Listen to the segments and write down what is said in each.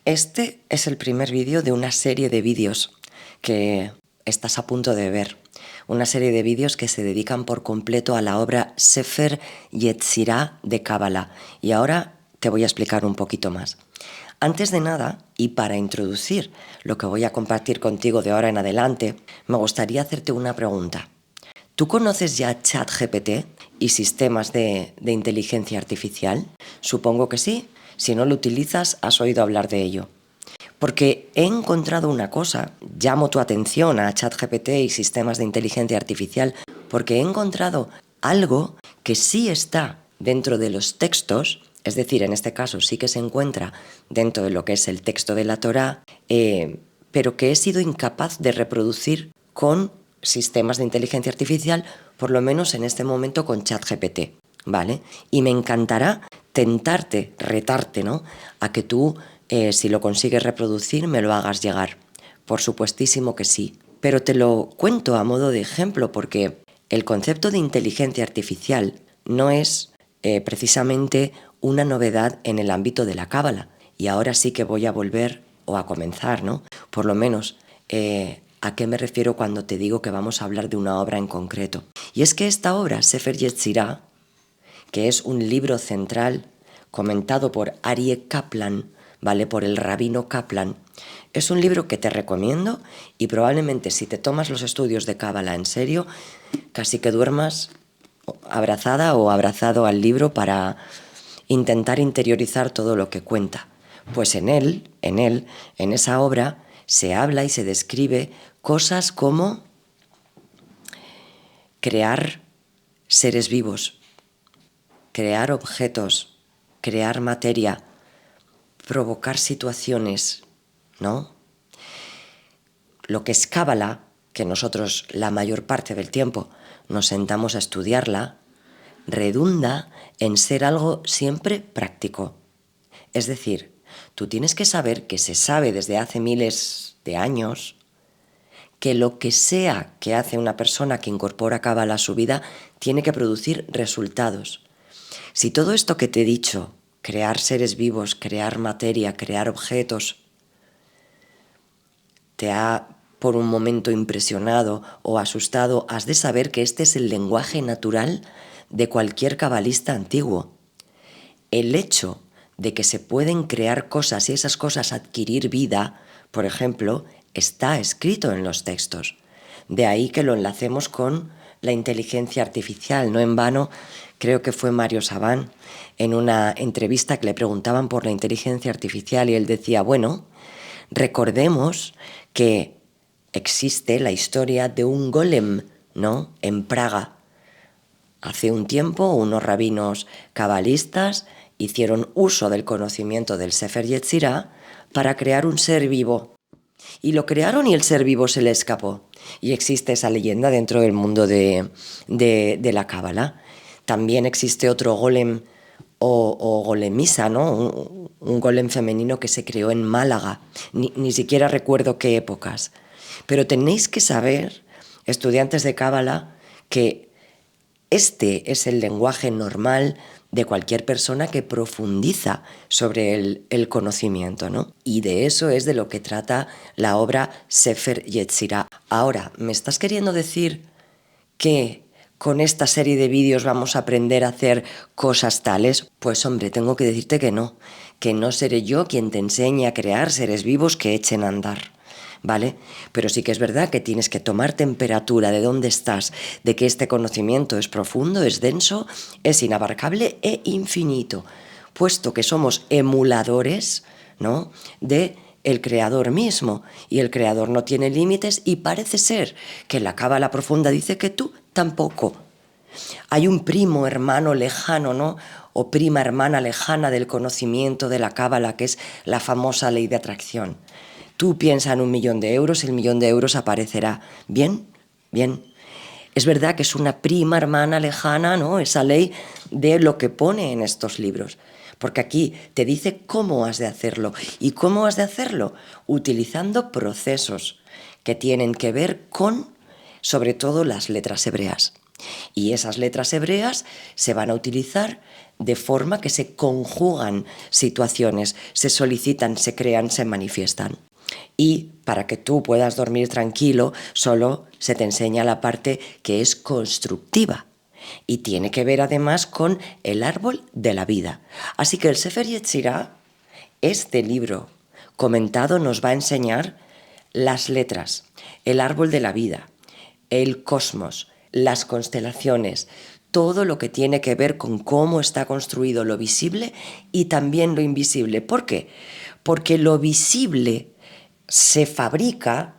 Este es el primer vídeo de una serie de vídeos que estás a punto de ver. Una serie de vídeos que se dedican por completo a la obra Sefer Yetzirah de Cábala. Y ahora te voy a explicar un poquito más. Antes de nada, y para introducir lo que voy a compartir contigo de ahora en adelante, me gustaría hacerte una pregunta. ¿Tú conoces ya ChatGPT y sistemas de inteligencia artificial? Supongo que sí. Si no lo utilizas, has oído hablar de ello. Porque he encontrado una cosa, llamo tu atención a ChatGPT y sistemas de inteligencia artificial, porque he encontrado algo que sí está dentro de los textos, es decir, en este caso sí que se encuentra dentro de lo que es el texto de la Torá, pero que he sido incapaz de reproducir con sistemas de inteligencia artificial, por lo menos en este momento con ChatGPT, ¿vale? Y me encantará tentarte, retarte, ¿no?, a que tú, si lo consigues reproducir, me lo hagas llegar. Por supuestísimo que sí. Pero te lo cuento a modo de ejemplo porque el concepto de inteligencia artificial no es precisamente una novedad en el ámbito de la Cábala. Y ahora sí que voy a volver o a comenzar, ¿no? Por lo menos, ¿a qué me refiero cuando te digo que vamos a hablar de una obra en concreto? Y es que esta obra, Sefer Yetzirah, que es un libro central comentado por Aryeh Kaplan, ¿vale?, por el rabino Kaplan, es un libro que te recomiendo y probablemente si te tomas los estudios de Cábala en serio, casi que duermas abrazada o abrazado al libro para intentar interiorizar todo lo que cuenta. Pues en esa obra, se habla y se describe cosas como crear seres vivos, crear objetos, crear materia, provocar situaciones, ¿no? Lo que es Cábala, que nosotros la mayor parte del tiempo nos sentamos a estudiarla, redunda en ser algo siempre práctico. Es decir, tú tienes que saber que se sabe desde hace miles de años que lo que sea que hace una persona que incorpora Cábala a su vida tiene que producir resultados. Si todo esto que te he dicho, crear seres vivos, crear materia, crear objetos, te ha por un momento impresionado o asustado, has de saber que este es el lenguaje natural de cualquier cabalista antiguo. El hecho de que se pueden crear cosas y esas cosas adquirir vida, por ejemplo, está escrito en los textos. De ahí que lo enlacemos con la inteligencia artificial. No en vano, creo que fue Mario Sabán, en una entrevista que le preguntaban por la inteligencia artificial y él decía, bueno, recordemos que existe la historia de un golem, ¿no?, en Praga. Hace un tiempo unos rabinos cabalistas hicieron uso del conocimiento del Sefer Yetzirah para crear un ser vivo. Y lo crearon y el ser vivo se le escapó. Y existe esa leyenda dentro del mundo de la Cábala. También existe otro golem o golemisa, ¿no? Un golem femenino que se creó en Málaga. Ni siquiera recuerdo qué épocas. Pero tenéis que saber, estudiantes de Cábala, que este es el lenguaje normal de cualquier persona que profundiza sobre el conocimiento, ¿no? Y de eso es de lo que trata la obra Sefer Yetzirah. Ahora, ¿me estás queriendo decir que con esta serie de vídeos vamos a aprender a hacer cosas tales? Pues hombre, tengo que decirte que no seré yo quien te enseñe a crear seres vivos que echen a andar, ¿vale? Pero sí que es verdad que tienes que tomar temperatura de dónde estás, de que este conocimiento es profundo, es denso, es inabarcable e infinito, puesto que somos emuladores, ¿no?, de el creador mismo, y el creador no tiene límites y parece ser que la Cábala profunda dice que tú tampoco. Hay un primo hermano lejano, ¿no?, o prima hermana lejana del conocimiento de la Cábala, que es la famosa ley de atracción. Tú piensas en 1.000.000 de euros, el 1.000.000 de euros aparecerá. Bien, bien. Es verdad que es una prima hermana lejana, ¿no?, esa ley de lo que pone en estos libros. Porque aquí te dice cómo has de hacerlo. ¿Y cómo has de hacerlo? Utilizando procesos que tienen que ver con, sobre todo, las letras hebreas. Y esas letras hebreas se van a utilizar de forma que se conjugan situaciones, se solicitan, se crean, se manifiestan. Y para que tú puedas dormir tranquilo, solo se te enseña la parte que es constructiva. Y tiene que ver además con el árbol de la vida. Así que el Sefer Yetzirah, este libro comentado, nos va a enseñar las letras, el árbol de la vida, el cosmos, las constelaciones, todo lo que tiene que ver con cómo está construido lo visible y también lo invisible. ¿Por qué? Porque lo visible se fabrica,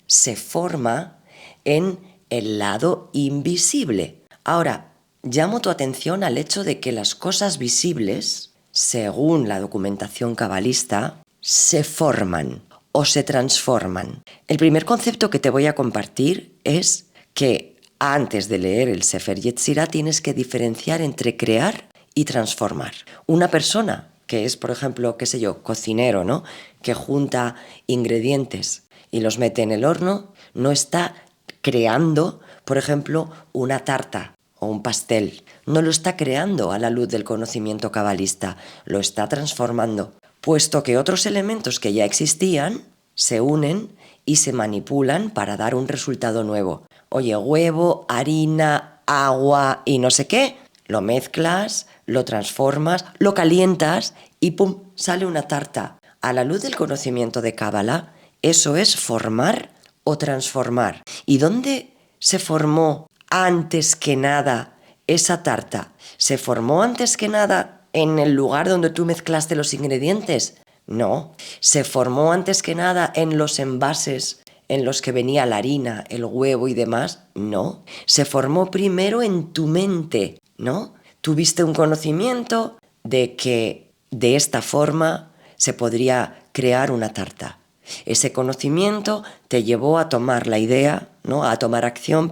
se forma en el lado invisible. Ahora, llamo tu atención al hecho de que las cosas visibles, según la documentación cabalista, se forman o se transforman. El primer concepto que te voy a compartir es que antes de leer el Sefer Yetzirah tienes que diferenciar entre crear y transformar. Una persona que es, por ejemplo, qué sé yo, cocinero, ¿no?, que junta ingredientes y los mete en el horno, no está creando, por ejemplo, una tarta o un pastel. No lo está creando a la luz del conocimiento cabalista, lo está transformando, puesto que otros elementos que ya existían se unen y se manipulan para dar un resultado nuevo. Oye, huevo, harina, agua y no sé qué, lo mezclas, lo transformas, lo calientas y ¡pum!, sale una tarta. A la luz del conocimiento de Cábala, eso es formar o transformar. ¿Y dónde se formó antes que nada esa tarta? ¿Se formó antes que nada en el lugar donde tú mezclaste los ingredientes? No. ¿Se formó antes que nada en los envases en los que venía la harina, el huevo y demás? No. Se formó primero en tu mente, ¿no? Tuviste un conocimiento de que de esta forma se podría crear una tarta. Ese conocimiento te llevó a tomar la idea, ¿no?, a tomar acción,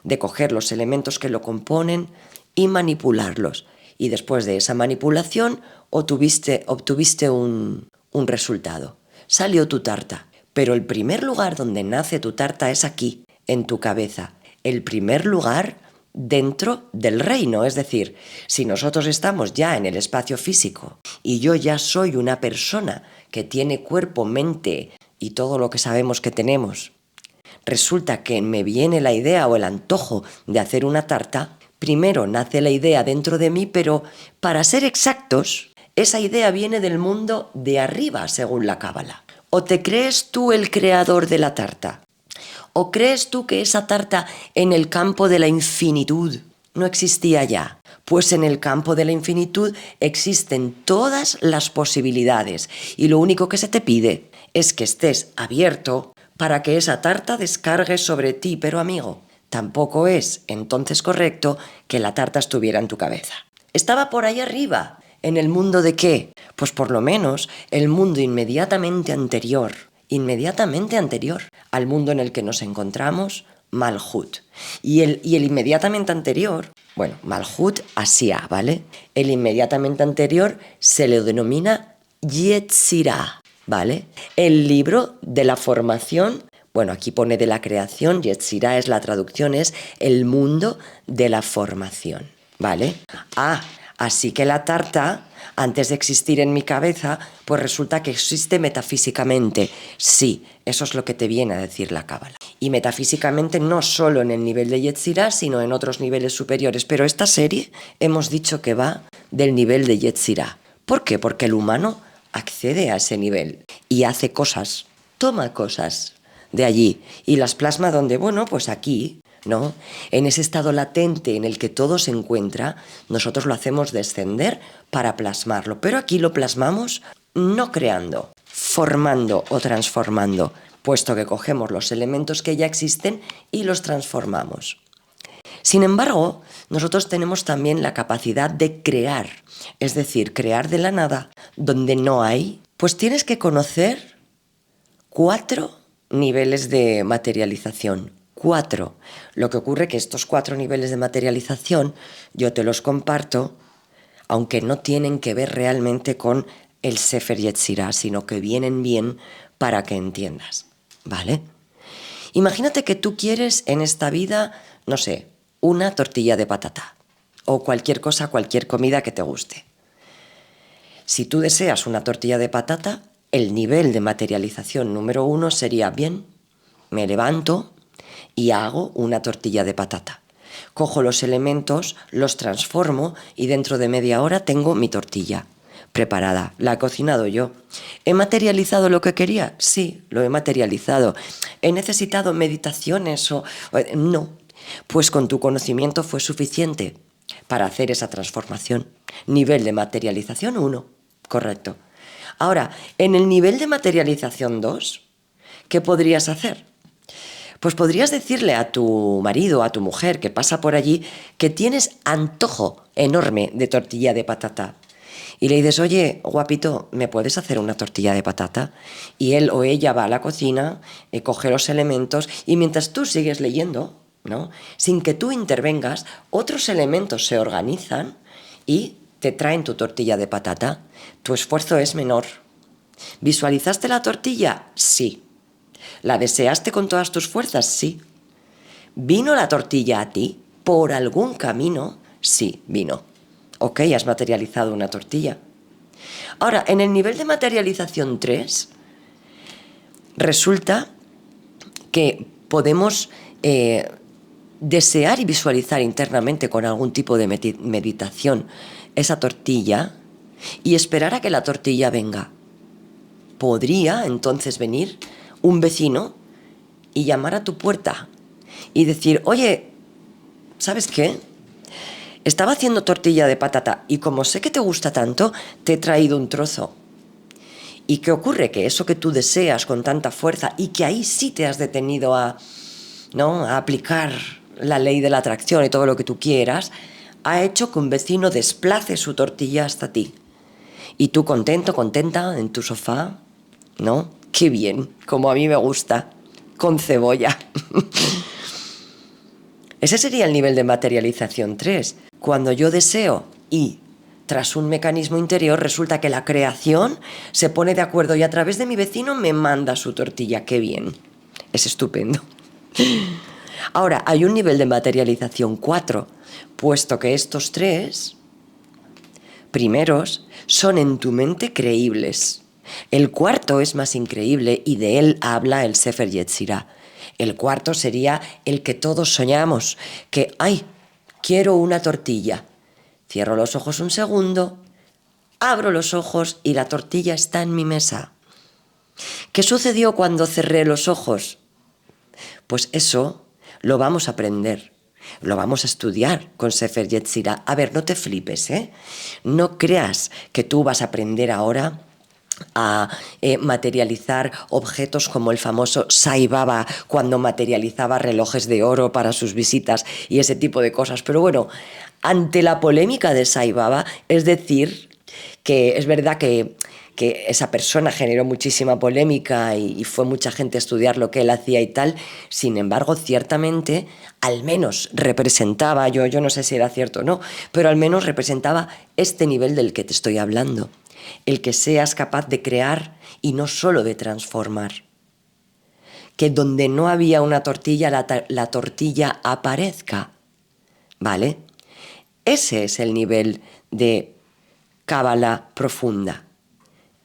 de coger los elementos que lo componen y manipularlos. Y después de esa manipulación obtuviste un resultado. Salió tu tarta. Pero el primer lugar donde nace tu tarta es aquí, en tu cabeza. El primer lugar dentro del reino. Es decir, si nosotros estamos ya en el espacio físico y yo ya soy una persona que tiene cuerpo, mente y todo lo que sabemos que tenemos, resulta que me viene la idea o el antojo de hacer una tarta, primero nace la idea dentro de mí, pero para ser exactos, esa idea viene del mundo de arriba, según la Cábala. ¿O te crees tú el creador de la tarta? ¿O crees tú que esa tarta en el campo de la infinitud no existía ya? Pues en el campo de la infinitud existen todas las posibilidades y lo único que se te pide es que estés abierto para que esa tarta descargue sobre ti. Pero amigo, tampoco es entonces correcto que la tarta estuviera en tu cabeza. Estaba por ahí arriba. ¿En el mundo de qué? Pues por lo menos el mundo inmediatamente anterior al mundo en el que nos encontramos, Malhut. Y el inmediatamente anterior, bueno, Malhut Asia, ¿vale? El inmediatamente anterior se le denomina Yetzirah, ¿vale? El libro de la formación, bueno, aquí pone de la creación, Yetzirah es la traducción, es el mundo de la formación, ¿vale? Así que la tarta, antes de existir en mi cabeza, pues resulta que existe metafísicamente. Sí, eso es lo que te viene a decir la Cábala. Y metafísicamente no solo en el nivel de Yetzirah, sino en otros niveles superiores. Pero esta serie hemos dicho que va del nivel de Yetzirah. ¿Por qué? Porque el humano accede a ese nivel y hace cosas, toma cosas de allí y las plasma donde, bueno, pues aquí, ¿no? En ese estado latente en el que todo se encuentra, nosotros lo hacemos descender para plasmarlo. Pero aquí lo plasmamos no creando, formando o transformando, puesto que cogemos los elementos que ya existen y los transformamos. Sin embargo, nosotros tenemos también la capacidad de crear, es decir, crear de la nada donde no hay. Pues tienes que conocer 4 niveles de materialización. 4. Lo que ocurre que estos 4 niveles de materialización yo te los comparto, aunque no tienen que ver realmente con el Sefer Yetzirah, sino que vienen bien para que entiendas, ¿vale? Imagínate que tú quieres en esta vida, no sé, una tortilla de patata o cualquier cosa, cualquier comida que te guste. Si tú deseas una tortilla de patata, el nivel de materialización número 1 sería, bien, me levanto y hago una tortilla de patata. Cojo los elementos, los transformo y dentro de media hora tengo mi tortilla preparada. La he cocinado yo. ¿He materializado lo que quería? Sí, lo he materializado. ¿He necesitado meditaciones o no? Pues con tu conocimiento fue suficiente para hacer esa transformación. Nivel de materialización 1, correcto. Ahora, en el nivel de materialización 2, ¿qué podrías hacer? Pues podrías decirle a tu marido, a tu mujer que pasa por allí, que tienes antojo enorme de tortilla de patata. Y le dices, oye, guapito, ¿me puedes hacer una tortilla de patata? Y él o ella va a la cocina, coge los elementos y mientras tú sigues leyendo, ¿no?, sin que tú intervengas, otros elementos se organizan y te traen tu tortilla de patata. Tu esfuerzo es menor. ¿Visualizaste la tortilla? Sí. ¿La deseaste con todas tus fuerzas? Sí. ¿Vino la tortilla a ti por algún camino? Sí, vino. Ok, has materializado una tortilla. Ahora, en el nivel de materialización 3, resulta que podemos desear y visualizar internamente con algún tipo de meditación esa tortilla y esperar a que la tortilla venga. Podría entonces venir un vecino y llamar a tu puerta y decir, oye, ¿sabes qué? Estaba haciendo tortilla de patata y como sé que te gusta tanto, te he traído un trozo. ¿Y qué ocurre? Que eso que tú deseas con tanta fuerza y que ahí sí te has detenido a aplicar la ley de la atracción y todo lo que tú quieras, ha hecho que un vecino desplace su tortilla hasta ti. Y tú contento, contenta, en tu sofá, ¿no? Qué bien, como a mí me gusta, con cebolla. Ese sería el nivel de materialización 3. Cuando yo deseo y tras un mecanismo interior resulta que la creación se pone de acuerdo y a través de mi vecino me manda su tortilla. ¡Qué bien! Es estupendo. Ahora, hay un nivel de materialización 4, puesto que estos 3 primeros son en tu mente creíbles. El cuarto es más increíble y de él habla el Sefer Yetzirah. El cuarto sería el que todos soñamos, que, ¡ay! Quiero una tortilla. Cierro los ojos un segundo, abro los ojos y la tortilla está en mi mesa. ¿Qué sucedió cuando cerré los ojos? Pues eso lo vamos a aprender, lo vamos a estudiar con Sefer Yetzirah. A ver, no te flipes, ¿eh? No creas que tú vas a aprender ahora a materializar objetos como el famoso Sai Baba cuando materializaba relojes de oro para sus visitas y ese tipo de cosas. Pero bueno, ante la polémica de Sai Baba, es decir, que es verdad que esa persona generó muchísima polémica y fue mucha gente a estudiar lo que él hacía y tal. Sin embargo, ciertamente, al menos representaba, yo no sé si era cierto o no, pero al menos representaba este nivel del que te estoy hablando. El que seas capaz de crear y no solo de transformar. Que donde no había una tortilla, la tortilla aparezca. ¿Vale? Ese es el nivel de cábala profunda.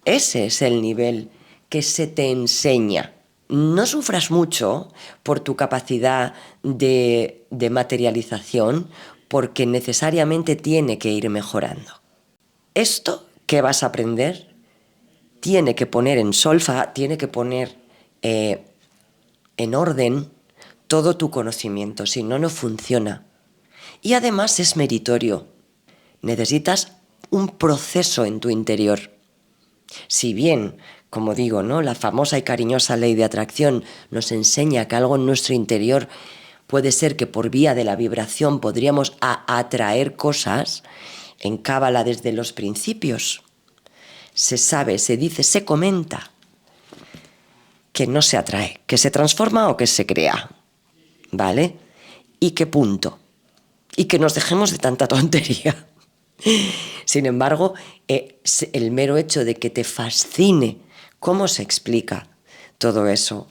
Ese es el nivel que se te enseña. No sufras mucho por tu capacidad de materialización, porque necesariamente tiene que ir mejorando. Esto que vas a aprender tiene que poner en solfa, tiene que poner en orden todo tu conocimiento, si no, no funciona. Y además es meritorio. Necesitas un proceso en tu interior. Si bien, como digo, ¿no?, la famosa y cariñosa ley de atracción nos enseña que algo en nuestro interior puede ser que por vía de la vibración podríamos atraer cosas, en Cábala desde los principios se sabe, se dice, se comenta que no se atrae, que se transforma o que se crea, ¿vale? Y que punto. Y que nos dejemos de tanta tontería. Sin embargo, el mero hecho de que te fascine cómo se explica todo eso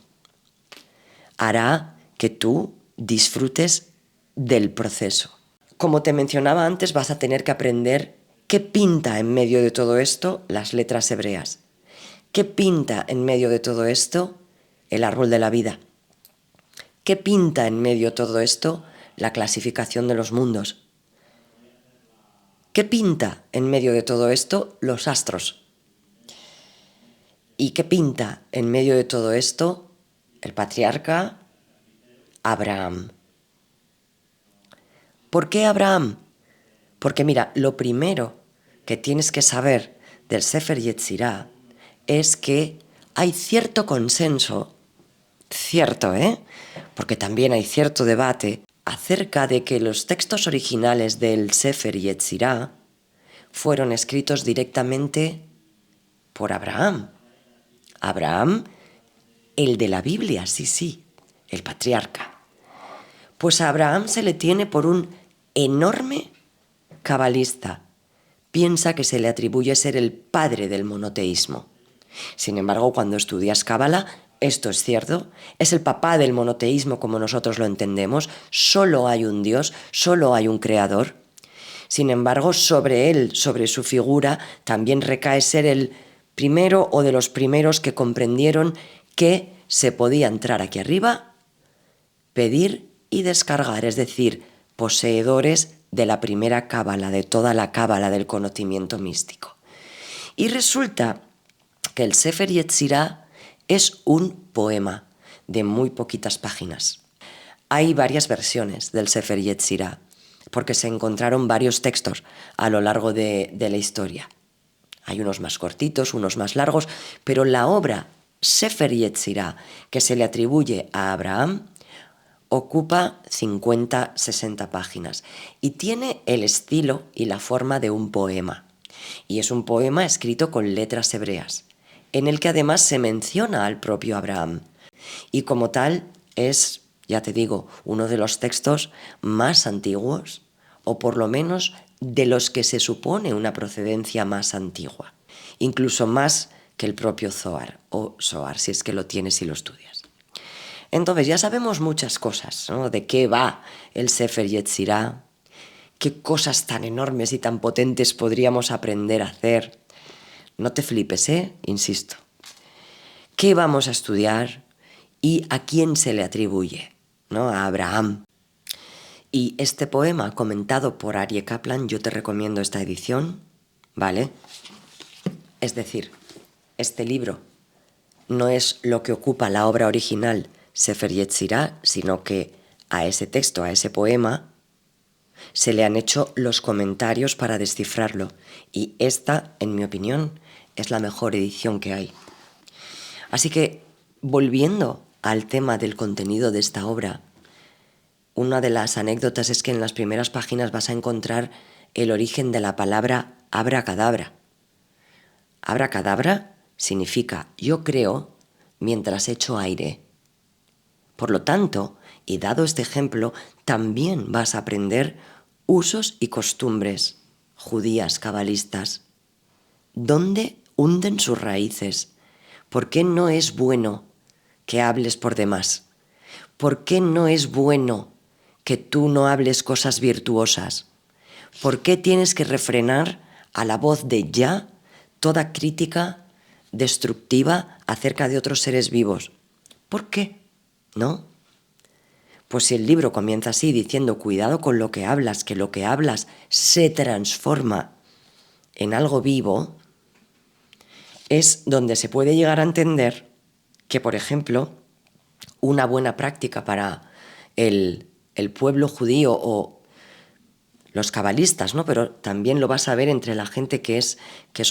hará que tú disfrutes del proceso. Como te mencionaba antes, vas a tener que aprender qué pinta en medio de todo esto las letras hebreas. ¿Qué pinta en medio de todo esto el árbol de la vida? ¿Qué pinta en medio de todo esto la clasificación de los mundos? ¿Qué pinta en medio de todo esto los astros? ¿Y qué pinta en medio de todo esto el patriarca Abraham? ¿Por qué Abraham? Porque mira, lo primero que tienes que saber del Sefer Yetzirah es que hay cierto consenso, cierto, porque también hay cierto debate acerca de que los textos originales del Sefer Yetzirah fueron escritos directamente por Abraham. Abraham, el de la Biblia, sí, el patriarca. Pues a Abraham se le tiene por un enorme cabalista. Piensa que se le atribuye ser el padre del monoteísmo. Sin embargo, cuando estudias Cábala, esto es cierto, es el papá del monoteísmo como nosotros lo entendemos, solo hay un Dios, solo hay un creador. Sin embargo, sobre él, sobre su figura, también recae ser el primero o de los primeros que comprendieron que se podía entrar aquí arriba, pedir y descargar, es decir, poseedores de la primera cábala, de toda la cábala del conocimiento místico. Y resulta que el Sefer Yetzirah es un poema de muy poquitas páginas. Hay varias versiones del Sefer Yetzirah, porque se encontraron varios textos a lo largo de la historia. Hay unos más cortitos, unos más largos, pero la obra Sefer Yetzirah, que se le atribuye a Abraham, ocupa 50-60 páginas y tiene el estilo y la forma de un poema. Y es un poema escrito con letras hebreas, en el que además se menciona al propio Abraham. Y como tal es, ya te digo, uno de los textos más antiguos, o por lo menos de los que se supone una procedencia más antigua, incluso más que el propio Zohar, o Zohar, si es que lo tienes y lo estudias. Entonces ya sabemos muchas cosas, ¿no? De qué va el Sefer Yetzirah, qué cosas tan enormes y tan potentes podríamos aprender a hacer. No te flipes, insisto. ¿Qué vamos a estudiar y a quién se le atribuye? ¿No? A Abraham. Y este poema comentado por Aryeh Kaplan, yo te recomiendo esta edición, ¿vale? Es decir, este libro no es lo que ocupa la obra original Sefer Yetzirah, sino que a ese texto, a ese poema, se le han hecho los comentarios para descifrarlo. Y esta, en mi opinión, es la mejor edición que hay. Así que, volviendo al tema del contenido de esta obra, una de las anécdotas es que en las primeras páginas vas a encontrar el origen de la palabra abracadabra. Abracadabra significa yo creo mientras echo aire. Por lo tanto, y dado este ejemplo, también vas a aprender usos y costumbres judías, cabalistas. ¿Dónde hunden sus raíces? ¿Por qué no es bueno que hables por demás? ¿Por qué no es bueno que tú no hables cosas virtuosas? ¿Por qué tienes que refrenar a la voz de ya toda crítica destructiva acerca de otros seres vivos? ¿Por qué? ¿No? Pues si el libro comienza así diciendo cuidado con lo que hablas, que lo que hablas se transforma en algo vivo, es donde se puede llegar a entender que, por ejemplo, una buena práctica para el pueblo judío o los cabalistas, ¿no? Pero también lo vas a ver entre la gente que es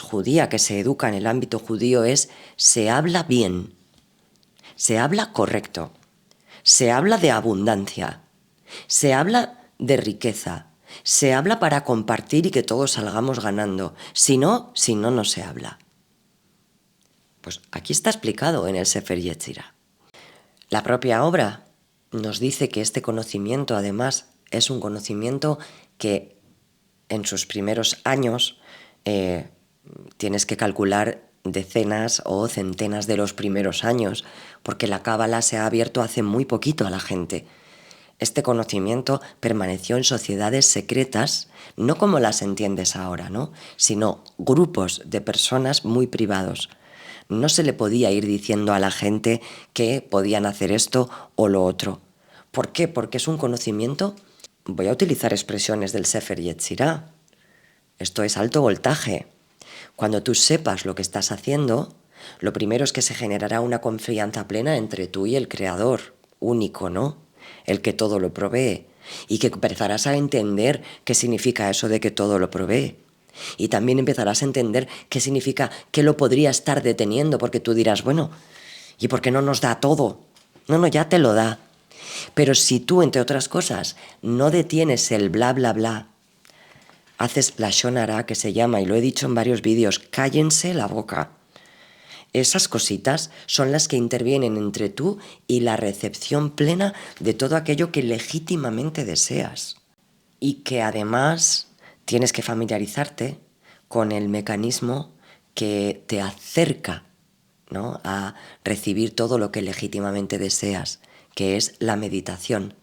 judía, que se educa en el ámbito judío, se habla bien, se habla correcto, se habla de abundancia, se habla de riqueza, se habla para compartir y que todos salgamos ganando. Si no, no se habla. Pues aquí está explicado en el Sefer Yetzirah. La propia obra nos dice que este conocimiento, además, es un conocimiento que en sus primeros años tienes que calcular decenas o centenas de los primeros años, porque la Cábala se ha abierto hace muy poquito a la gente. Este conocimiento permaneció en sociedades secretas, no como las entiendes ahora, ¿no? Sino grupos de personas muy privados. No se le podía ir diciendo a la gente que podían hacer esto o lo otro. ¿Por qué? Porque es un conocimiento, voy a utilizar expresiones del Sefer Yetzirah. Esto es alto voltaje. Cuando tú sepas lo que estás haciendo, lo primero es que se generará una confianza plena entre tú y el Creador, único, ¿no? El que todo lo provee. Y que empezarás a entender qué significa eso de que todo lo provee. Y también empezarás a entender qué significa que lo podría estar deteniendo, porque tú dirás, bueno, ¿y por qué no nos da todo? No, ya te lo da. Pero si tú, entre otras cosas, no detienes el bla, bla, bla, haces la shonara, que se llama, y lo he dicho en varios vídeos, cállense la boca. Esas cositas son las que intervienen entre tú y la recepción plena de todo aquello que legítimamente deseas. Y que además tienes que familiarizarte con el mecanismo que te acerca, ¿no?, a recibir todo lo que legítimamente deseas, que es la meditación.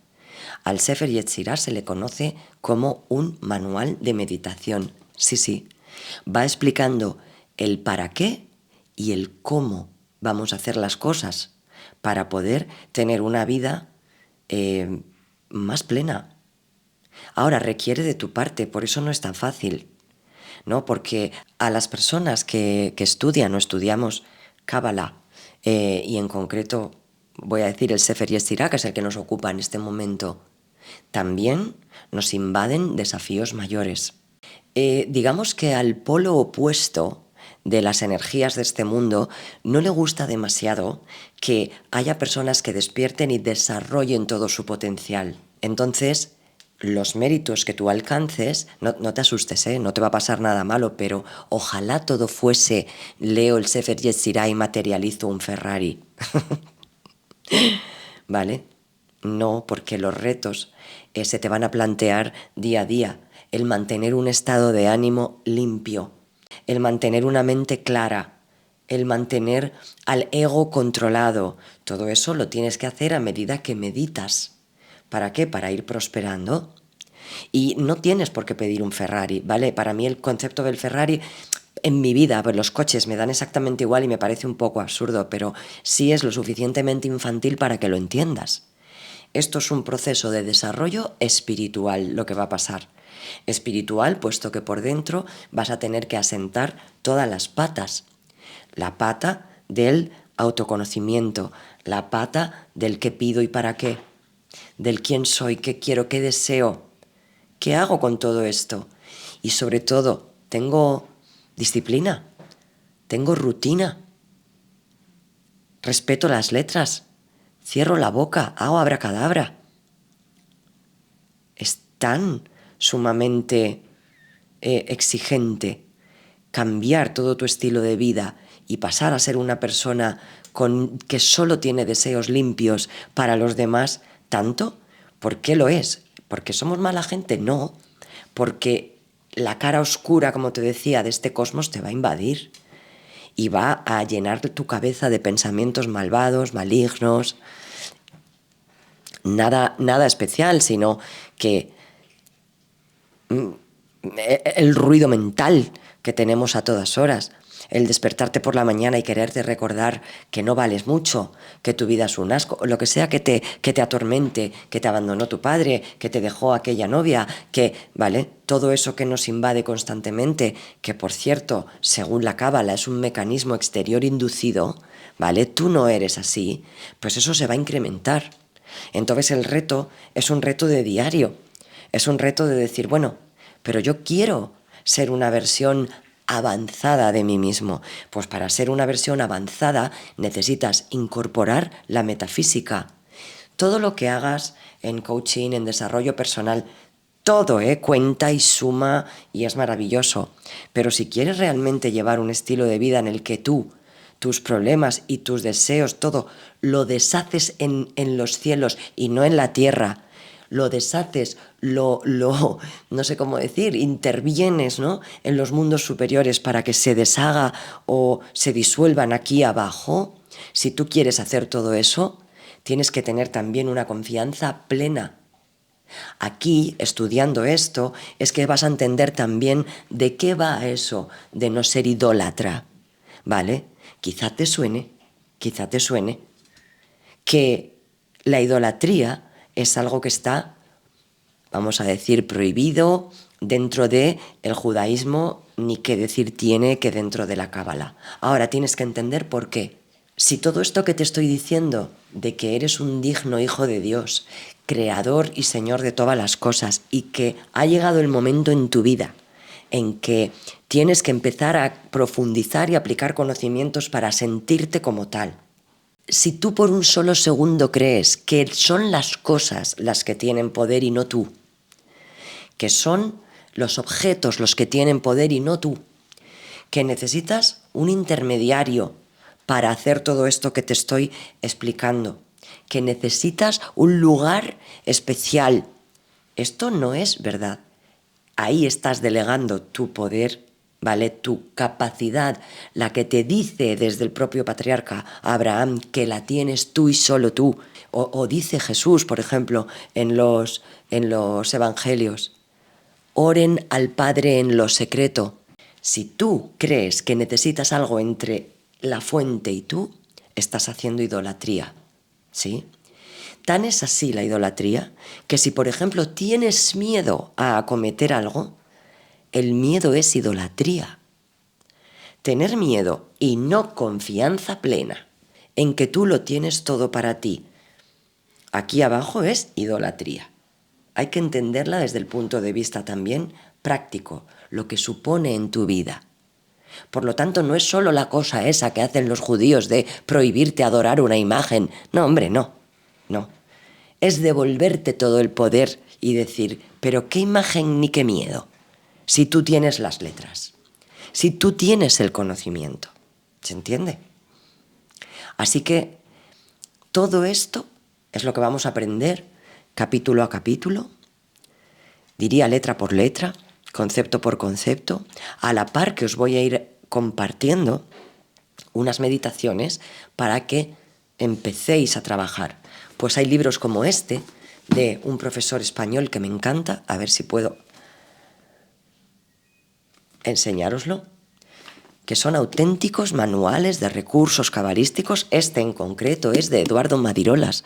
Al Sefer Yetzirah se le conoce como un manual de meditación. Sí. Va explicando el para qué y el cómo vamos a hacer las cosas para poder tener una vida más plena. Ahora, requiere de tu parte, por eso no es tan fácil, ¿no? Porque a las personas que estudian o estudiamos Kabbalah, y en concreto voy a decir el Sefer Yetzirah, que es el que nos ocupa en este momento, también nos invaden desafíos mayores. Digamos que al polo opuesto de las energías de este mundo no le gusta demasiado que haya personas que despierten y desarrollen todo su potencial. Entonces, los méritos que tú alcances, no te asustes, no te va a pasar nada malo, pero ojalá todo fuese, leo el Sefer Yetzirah y materializo un Ferrari. ¿Vale? No, porque los retos se te van a plantear día a día. El mantener un estado de ánimo limpio, el mantener una mente clara, el mantener al ego controlado. Todo eso lo tienes que hacer a medida que meditas. ¿Para qué? Para ir prosperando. Y no tienes por qué pedir un Ferrari, ¿vale? Para mí el concepto del Ferrari, en mi vida, pues los coches me dan exactamente igual y me parece un poco absurdo, pero sí es lo suficientemente infantil para que lo entiendas. Esto es un proceso de desarrollo espiritual, lo que va a pasar. Espiritual, puesto que por dentro vas a tener que asentar todas las patas. La pata del autoconocimiento, la pata del qué pido y para qué, del quién soy, qué quiero, qué deseo, qué hago con todo esto. Y sobre todo, tengo disciplina, tengo rutina, respeto las letras, cierro la boca, hago abracadabra. Es tan sumamente exigente cambiar todo tu estilo de vida y pasar a ser una persona que solo tiene deseos limpios para los demás, tanto. ¿Por qué lo es? ¿Porque somos mala gente? No, porque la cara oscura, como te decía, de este cosmos te va a invadir y va a llenar tu cabeza de pensamientos malvados, malignos. Nada especial, sino que el ruido mental que tenemos a todas horas, el despertarte por la mañana y quererte recordar que no vales mucho, que tu vida es un asco, lo que sea que te atormente, que te abandonó tu padre, que te dejó aquella novia, ¿vale? Todo eso que nos invade constantemente, que por cierto, según la Cábala, es un mecanismo exterior inducido, ¿vale? Tú no eres así, pues eso se va a incrementar. Entonces el reto es un reto de diario, es un reto de decir, bueno, pero yo quiero ser una versión avanzada de mí mismo. Pues para ser una versión avanzada necesitas incorporar la metafísica. Todo lo que hagas en coaching, en desarrollo personal, todo cuenta y suma y es maravilloso. Pero si quieres realmente llevar un estilo de vida en el que tú, tus problemas y tus deseos, todo lo deshaces en los cielos y no en la tierra, lo deshaces, no sé cómo decir, intervienes, ¿no?, en los mundos superiores para que se deshaga o se disuelvan aquí abajo. Si tú quieres hacer todo eso, tienes que tener también una confianza plena Aquí, estudiando esto, es que vas a entender también de qué va eso de no ser idólatra, ¿vale? Quizá te suene que la idolatría es algo que está, vamos a decir, prohibido dentro del judaísmo, ni qué decir tiene que dentro de la Cábala. Ahora tienes que entender por qué. Si todo esto que te estoy diciendo, de que eres un digno hijo de Dios, creador y señor de todas las cosas, y que ha llegado el momento en tu vida en que tienes que empezar a profundizar y aplicar conocimientos para sentirte como tal. Si tú por un solo segundo crees que son las cosas las que tienen poder y no tú, que son los objetos los que tienen poder y no tú, que necesitas un intermediario para hacer todo esto que te estoy explicando, que necesitas un lugar especial, esto no es verdad. Ahí estás delegando tu poder, ¿vale? Tu capacidad, la que te dice desde el propio patriarca Abraham que la tienes tú y solo tú. O dice Jesús, por ejemplo, en los evangelios, oren al Padre en lo secreto. Si tú crees que necesitas algo entre la fuente y tú, estás haciendo idolatría, ¿sí? Tan es así la idolatría que si, por ejemplo, tienes miedo a acometer algo, el miedo es idolatría. Tener miedo y no confianza plena en que tú lo tienes todo para ti, aquí abajo es idolatría. Hay que entenderla desde el punto de vista también práctico, lo que supone en tu vida. Por lo tanto, no es solo la cosa esa que hacen los judíos de prohibirte adorar una imagen. No, hombre, no. Es devolverte todo el poder y decir, pero qué imagen ni qué miedo, si tú tienes las letras, si tú tienes el conocimiento. ¿Se entiende? Así que todo esto es lo que vamos a aprender capítulo a capítulo, diría letra por letra, concepto por concepto, a la par que os voy a ir compartiendo unas meditaciones para que empecéis a trabajar. Pues hay libros como este, de un profesor español que me encanta, a ver si puedo enseñároslo, que son auténticos manuales de recursos cabalísticos. Este en concreto es de Eduardo Madirolas,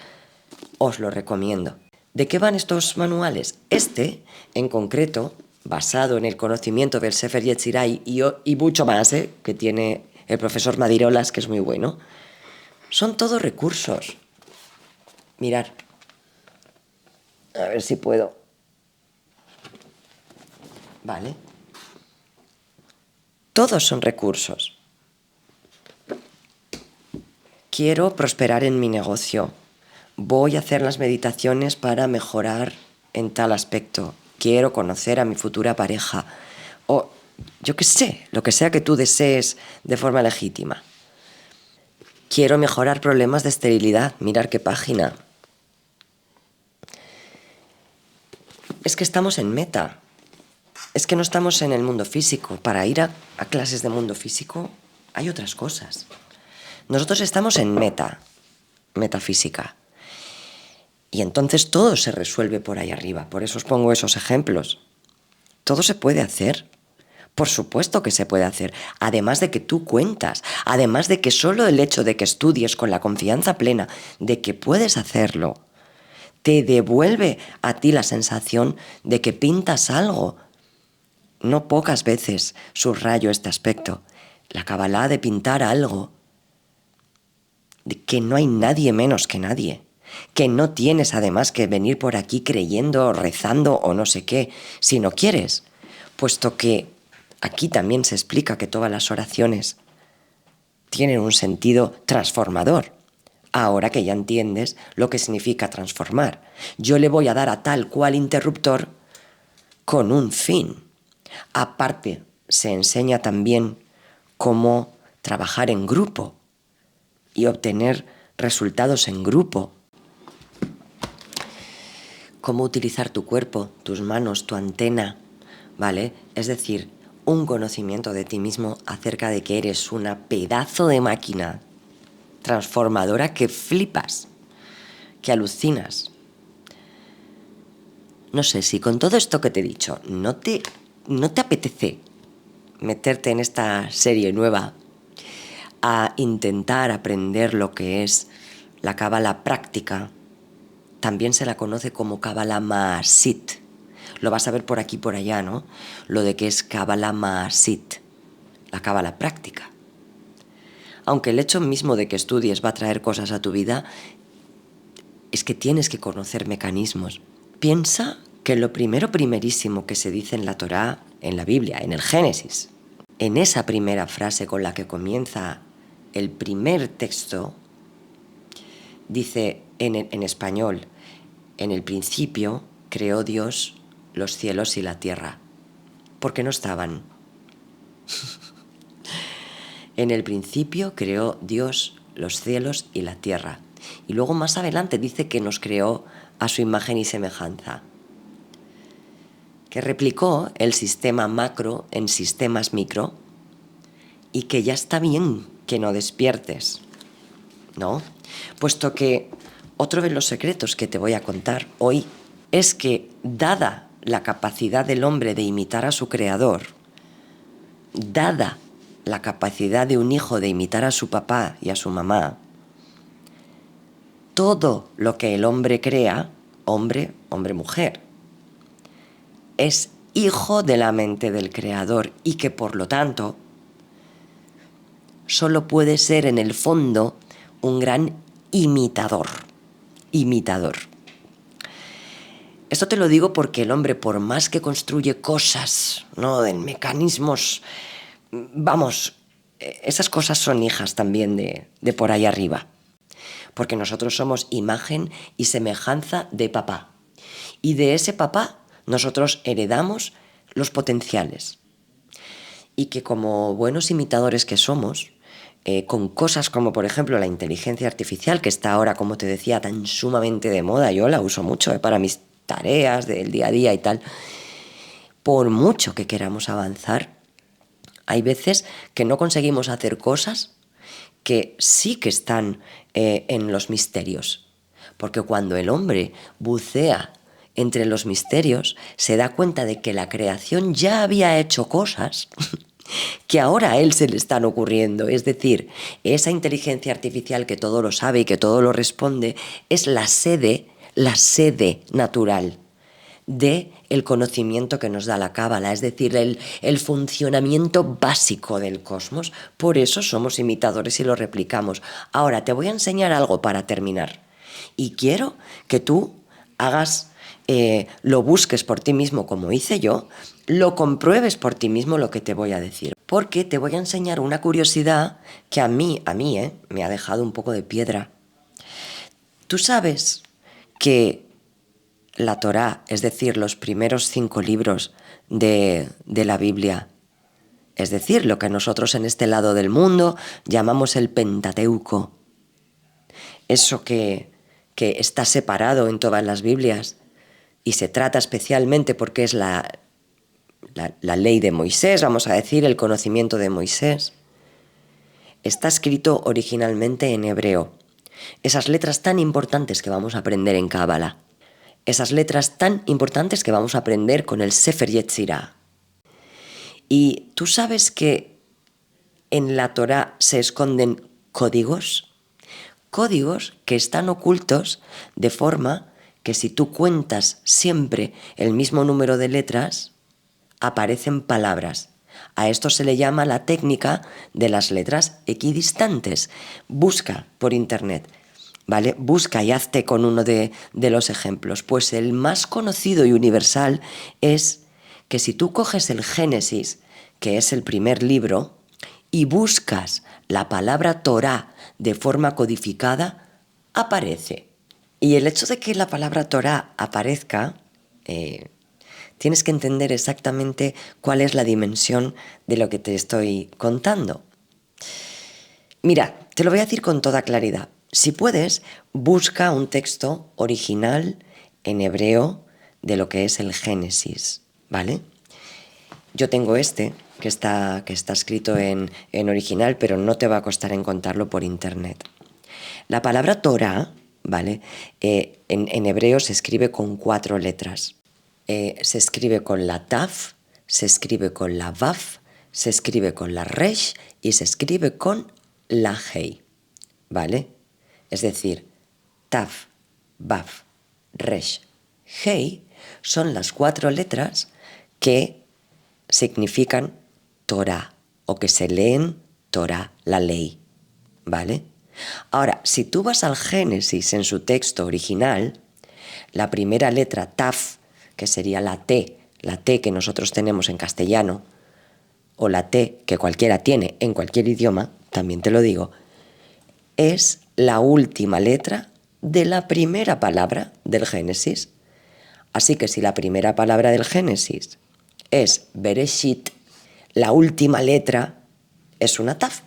os lo recomiendo. ¿De qué van estos manuales? Este, en concreto, basado en el conocimiento del Sefer Yetzirah y mucho más, que tiene el profesor Madirolas, que es muy bueno, son todos recursos. Mirad, a ver si puedo. Vale. Todos son recursos. Quiero prosperar en mi negocio. Voy a hacer las meditaciones para mejorar en tal aspecto. Quiero conocer a mi futura pareja. O yo qué sé, lo que sea que tú desees de forma legítima. Quiero mejorar problemas de esterilidad. Mirar qué página. Es que estamos en meta. Es que no estamos en el mundo físico. Para ir a clases de mundo físico hay otras cosas. Nosotros estamos en metafísica. Y entonces todo se resuelve por ahí arriba. Por eso os pongo esos ejemplos. Todo se puede hacer. Por supuesto que se puede hacer. Además de que tú cuentas. Además de que solo el hecho de que estudies con la confianza plena de que puedes hacerlo, te devuelve a ti la sensación de que pintas algo. No pocas veces subrayo este aspecto. La Kabbalah de pintar algo. De que no hay nadie menos que nadie. Que no tienes además que venir por aquí creyendo, rezando o no sé qué, si no quieres, puesto que aquí también se explica que todas las oraciones tienen un sentido transformador. Ahora que ya entiendes lo que significa transformar, yo le voy a dar a tal cual interruptor con un fin. Aparte, se enseña también cómo trabajar en grupo y obtener resultados en grupo. Cómo utilizar tu cuerpo, tus manos, tu antena, ¿vale? Es decir, un conocimiento de ti mismo acerca de que eres una pedazo de máquina transformadora que flipas, que alucinas. no sé si con todo esto que te he dicho no te apetece meterte en esta serie nueva a intentar aprender lo que es la cábala práctica. También se la conoce como cábala maasit. Lo vas a ver por aquí y por allá, ¿no? Lo de que es cábala maasit, la cábala práctica. Aunque el hecho mismo de que estudies va a traer cosas a tu vida, es que tienes que conocer mecanismos. Piensa que lo primerísimo que se dice en la Torá, en la Biblia, en el Génesis, en esa primera frase con la que comienza el primer texto, dice en español: en el principio creó Dios los cielos y la tierra. Porque no estaban. En el principio creó Dios los cielos y la tierra. Y luego más adelante dice que nos creó a su imagen y semejanza. Que replicó el sistema macro en sistemas micro y que ya está bien que no despiertes, ¿no? Puesto que otro de los secretos que te voy a contar hoy es que, dada la capacidad del hombre de imitar a su creador, dada la capacidad de un hijo de imitar a su papá y a su mamá, todo lo que el hombre crea, hombre, mujer, es hijo de la mente del creador y que por lo tanto solo puede ser en el fondo un gran imitador. Esto te lo digo porque el hombre, por más que construye cosas, ¿no?, en mecanismos, vamos, esas cosas son hijas también de por ahí arriba. Porque nosotros somos imagen y semejanza de papá. Y de ese papá nosotros heredamos los potenciales. Y que como buenos imitadores que somos, con cosas como por ejemplo la inteligencia artificial, que está ahora, como te decía, tan sumamente de moda, yo la uso mucho para mis tareas del día a día y tal, por mucho que queramos avanzar, hay veces que no conseguimos hacer cosas que sí que están en los misterios. Porque cuando el hombre bucea entre los misterios, se da cuenta de que la creación ya había hecho cosas que ahora a él se le están ocurriendo. Es decir, esa inteligencia artificial que todo lo sabe y que todo lo responde, es la sede natural del conocimiento que nos da la cábala, es decir, el funcionamiento básico del cosmos. Por eso somos imitadores y lo replicamos. Ahora te voy a enseñar algo para terminar. Y quiero que tú hagas, lo busques por ti mismo como hice yo, lo compruebes por ti mismo lo que te voy a decir. Porque te voy a enseñar una curiosidad que a mí me ha dejado un poco de piedra. Tú sabes que la Torá, es decir, los primeros 5 libros de la Biblia, es decir, lo que nosotros en este lado del mundo llamamos el Pentateuco, eso que está separado en todas las Biblias y se trata especialmente porque es la ley de Moisés, vamos a decir, el conocimiento de Moisés, está escrito originalmente en hebreo. Esas letras tan importantes que vamos a aprender en Cábala. Esas letras tan importantes que vamos a aprender con el Sefer Yetzirah. Y tú sabes que en la Torá se esconden códigos que están ocultos de forma que si tú cuentas siempre el mismo número de letras, aparecen palabras. A esto se le llama la técnica de las letras equidistantes. Busca por internet, ¿vale? Busca y hazte con uno de los ejemplos. Pues el más conocido y universal es que si tú coges el Génesis, que es el primer libro, y buscas la palabra Torá de forma codificada, aparece. Y el hecho de que la palabra Torá aparezca, tienes que entender exactamente cuál es la dimensión de lo que te estoy contando. Mira, te lo voy a decir con toda claridad. Si puedes, busca un texto original en hebreo de lo que es el Génesis, ¿vale? Yo tengo que está escrito en original, pero no te va a costar encontrarlo por internet. La palabra Torah, ¿vale? En hebreo se escribe con 4 letras. se escribe con la taf, se escribe con la vaf, se escribe con la resh y se escribe con la hei, ¿vale? Es decir, taf, vaf, resh, hei son las 4 letras que significan Torah o que se leen Torah, la ley, ¿vale? Ahora, si tú vas al Génesis en su texto original, la primera letra taf, que sería la T que nosotros tenemos en castellano, o la T que cualquiera tiene en cualquier idioma, también te lo digo, es la última letra de la primera palabra del Génesis. Así que si la primera palabra del Génesis es Bereshit, la última letra es una taf.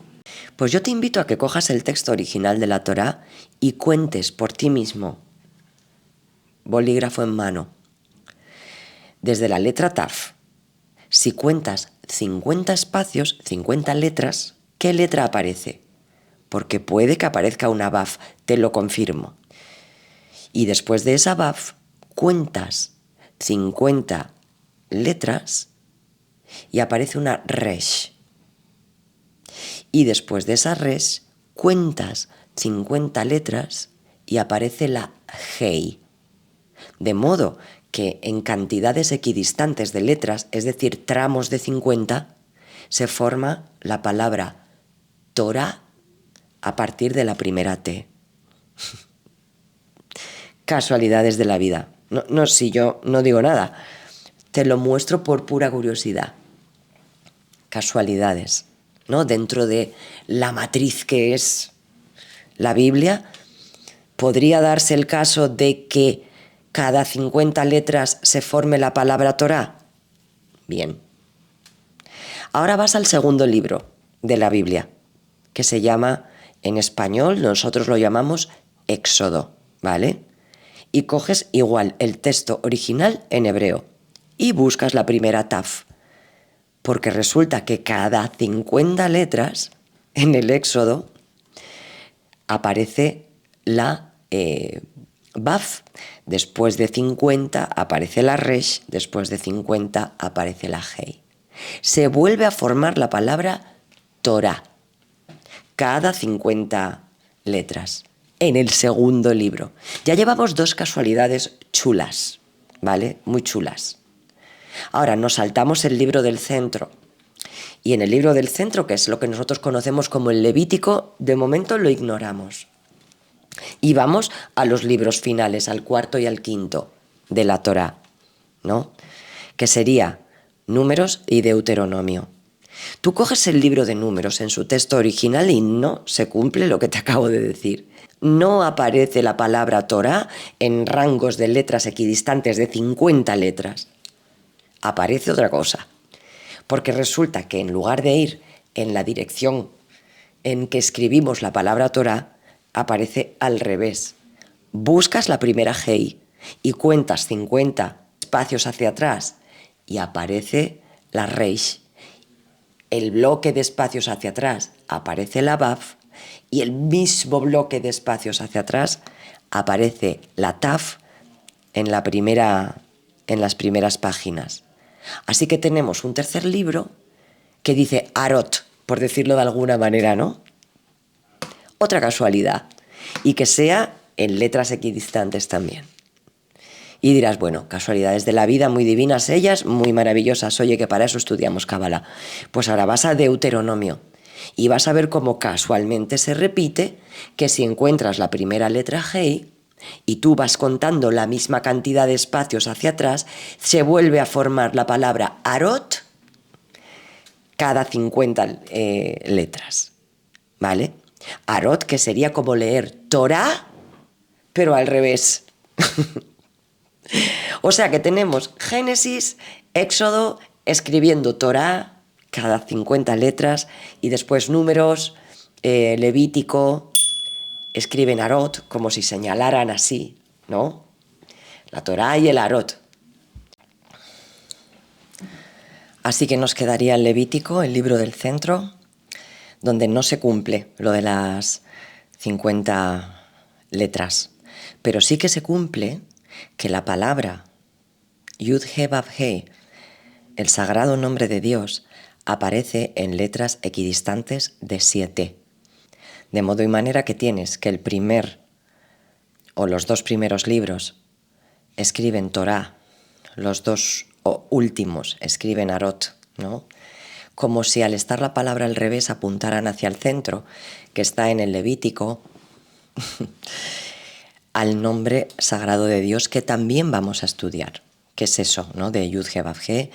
Pues yo te invito a que cojas el texto original de la Torá y cuentes por ti mismo, bolígrafo en mano, desde la letra taf. Si cuentas 50 espacios, 50 letras, ¿qué letra aparece? Porque puede que aparezca una baf, te lo confirmo. Y después de esa baf, cuentas 50 letras y aparece una resh. Y después de esa resh, cuentas 50 letras y aparece la hei. De modo que en cantidades equidistantes de letras, es decir, tramos de 50, se forma la palabra Torah a partir de la primera T. Casualidades de la vida. No, si yo no digo nada, te lo muestro por pura curiosidad. Casualidades, ¿no? Dentro de la matriz que es la Biblia, podría darse el caso de que cada 50 letras se forme la palabra Torá. Bien. Ahora vas al segundo libro de la Biblia, que se llama, en español, nosotros lo llamamos Éxodo, ¿vale? Y coges igual el texto original en hebreo y buscas la primera taf, porque resulta que cada 50 letras en el Éxodo aparece la Baf, después de 50 aparece la Resh, después de 50 aparece la Hei. Se vuelve a formar la palabra Torah, cada 50 letras, en el segundo libro. Ya llevamos 2 casualidades chulas, ¿vale? Muy chulas. Ahora nos saltamos el libro del centro. Y en el libro del centro, que es lo que nosotros conocemos como el Levítico, de momento lo ignoramos. Y vamos a los libros finales, al 4 y al 5 de la Torá, ¿no? Que sería Números y Deuteronomio. Tú coges el libro de Números en su texto original y no se cumple lo que te acabo de decir. No aparece la palabra Torá en rangos de letras equidistantes de 50 letras. Aparece otra cosa. Porque resulta que en lugar de ir en la dirección en que escribimos la palabra Torá, aparece al revés. Buscas la primera hei y cuentas 50 espacios hacia atrás y aparece la reish. El bloque de espacios hacia atrás aparece la baf y el mismo bloque de espacios hacia atrás aparece la taf en las primeras páginas. Así que tenemos un tercer libro que dice Arot, por decirlo de alguna manera, ¿no? Otra casualidad, y que sea en letras equidistantes también. Y dirás, bueno, casualidades de la vida, muy divinas ellas, muy maravillosas, oye, que para eso estudiamos Cábala. Pues ahora vas a Deuteronomio y vas a ver cómo casualmente se repite que si encuentras la primera letra Hei y tú vas contando la misma cantidad de espacios hacia atrás, se vuelve a formar la palabra Arot cada 50 letras, ¿vale? Arot, que sería como leer Torah, pero al revés. O sea que tenemos Génesis, Éxodo, escribiendo Torah cada 50 letras, y después Números, Levítico, escriben Arot, como si señalaran así, ¿no? La Torah y el Arot. Así que nos quedaría el Levítico, el libro del centro, donde no se cumple lo de las 50 letras, pero sí que se cumple que la palabra Yud-He-Vav-He, el sagrado nombre de Dios, aparece en letras equidistantes de 7. De modo y manera que tienes que el primer o los 2 primeros libros escriben Torah, los 2 últimos escriben Arot, ¿no? Como si al estar la palabra al revés apuntaran hacia el centro, que está en el Levítico, al nombre sagrado de Dios que también vamos a estudiar. ¿Qué es eso, no? De Yud-He-Vav-He,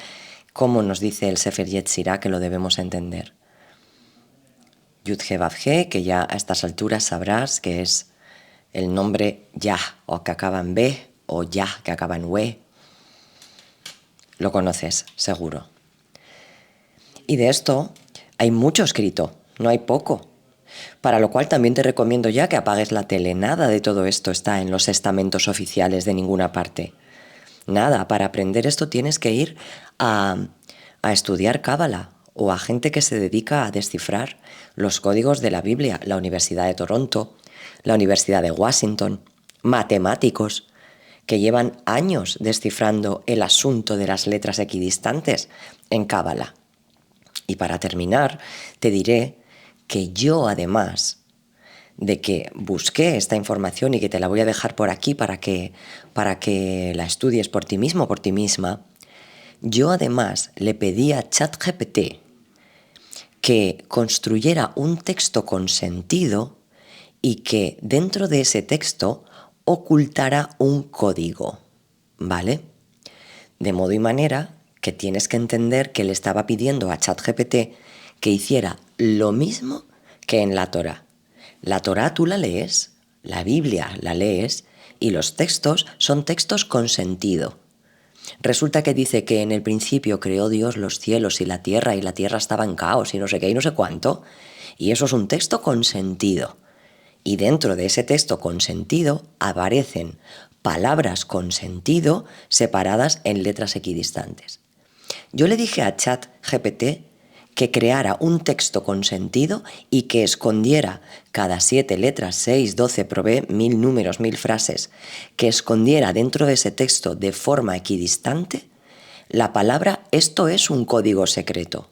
cómo nos dice el Sefer Yetzirah que lo debemos entender. Yud-He-Vav-He, que ya a estas alturas sabrás que es el nombre Yah, o que acaba en B, o Yah, que acaba en We. Lo conoces, seguro. Y de esto hay mucho escrito, no hay poco. Para lo cual también te recomiendo ya que apagues la tele. Nada de todo esto está en los estamentos oficiales de ninguna parte. Nada, para aprender esto tienes que ir a estudiar Cábala o a gente que se dedica a descifrar los códigos de la Biblia, la Universidad de Toronto, la Universidad de Washington, matemáticos que llevan años descifrando el asunto de las letras equidistantes en Cábala. Y para terminar, te diré que yo, además de que busqué esta información y que te la voy a dejar por aquí para que la estudies por ti mismo, por ti misma, yo además le pedí a ChatGPT que construyera un texto con sentido y que dentro de ese texto ocultara un código, ¿vale? De modo y manera que tienes que entender que le estaba pidiendo a ChatGPT que hiciera lo mismo que en la Torá. La Torá tú la lees, la Biblia la lees y los textos son textos con sentido. Resulta que dice que en el principio creó Dios los cielos y la tierra estaba en caos y no sé qué y no sé cuánto, y eso es un texto con sentido. Y dentro de ese texto con sentido aparecen palabras con sentido separadas en letras equidistantes. Yo le dije a ChatGPT que creara un texto con sentido y que escondiera cada 7 letras, 6, 12, probé 1000 números, 1000 frases, que escondiera dentro de ese texto de forma equidistante la palabra "esto es un código secreto".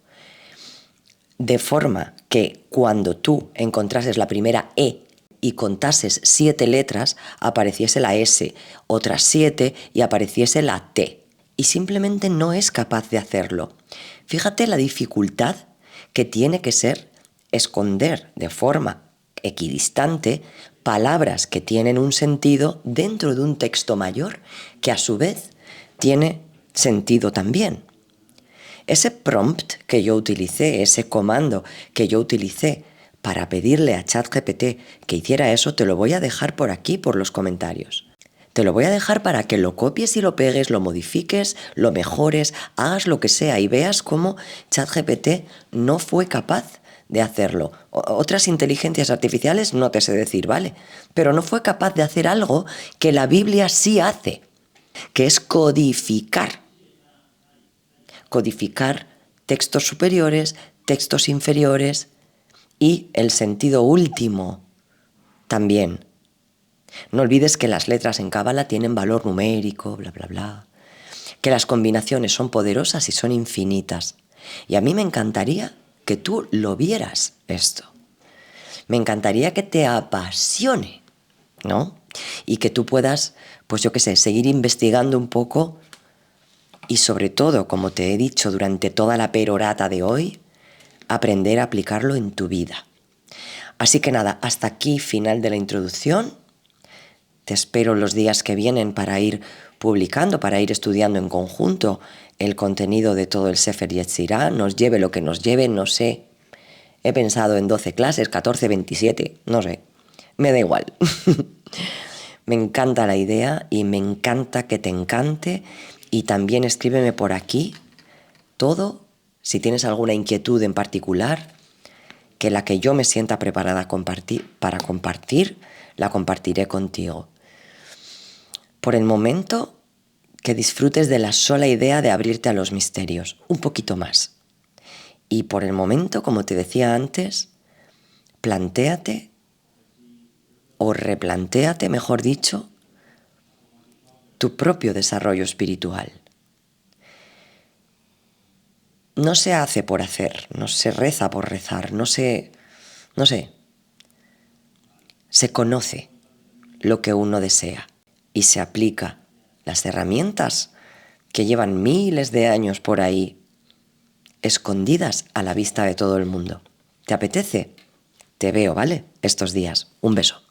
De forma que cuando tú encontrases la primera E y contases 7 letras, apareciese la S, otras 7 y apareciese la T. Y simplemente no es capaz de hacerlo. Fíjate la dificultad que tiene que ser esconder de forma equidistante palabras que tienen un sentido dentro de un texto mayor que a su vez tiene sentido también. Ese prompt que yo utilicé, ese comando que yo utilicé para pedirle a ChatGPT que hiciera eso, te lo voy a dejar por aquí, por los comentarios. Te lo voy a dejar para que lo copies y lo pegues, lo modifiques, lo mejores, hagas lo que sea y veas cómo ChatGPT no fue capaz de hacerlo. Otras inteligencias artificiales no te sé decir, ¿vale? Pero no fue capaz de hacer algo que la Biblia sí hace, que es codificar. Codificar textos superiores, textos inferiores y el sentido último también. No olvides que las letras en Cábala tienen valor numérico, bla, bla, bla. Que las combinaciones son poderosas y son infinitas. Y a mí me encantaría que tú lo vieras esto. Me encantaría que te apasione, ¿no? Y que tú puedas, pues yo qué sé, seguir investigando un poco y sobre todo, como te he dicho durante toda la perorata de hoy, aprender a aplicarlo en tu vida. Así que nada, hasta aquí final de la introducción. Te espero los días que vienen para ir publicando, para ir estudiando en conjunto el contenido de todo el Sefer Yetzirah. Nos lleve lo que nos lleve, no sé. He pensado en 12 clases, 14, 27, no sé. Me da igual. Me encanta la idea y me encanta que te encante. Y también escríbeme por aquí todo, si tienes alguna inquietud en particular, que la que yo me sienta preparada para compartir, la compartiré contigo. Por el momento, que disfrutes de la sola idea de abrirte a los misterios, un poquito más. Y por el momento, como te decía antes, plantéate o replantéate, mejor dicho, tu propio desarrollo espiritual. no se hace por hacer, no se reza por rezar, no sé, se conoce lo que uno desea y se aplica las herramientas que llevan miles de años por ahí, escondidas a la vista de todo el mundo. ¿Te apetece? Te veo, ¿vale? Estos días. Un beso.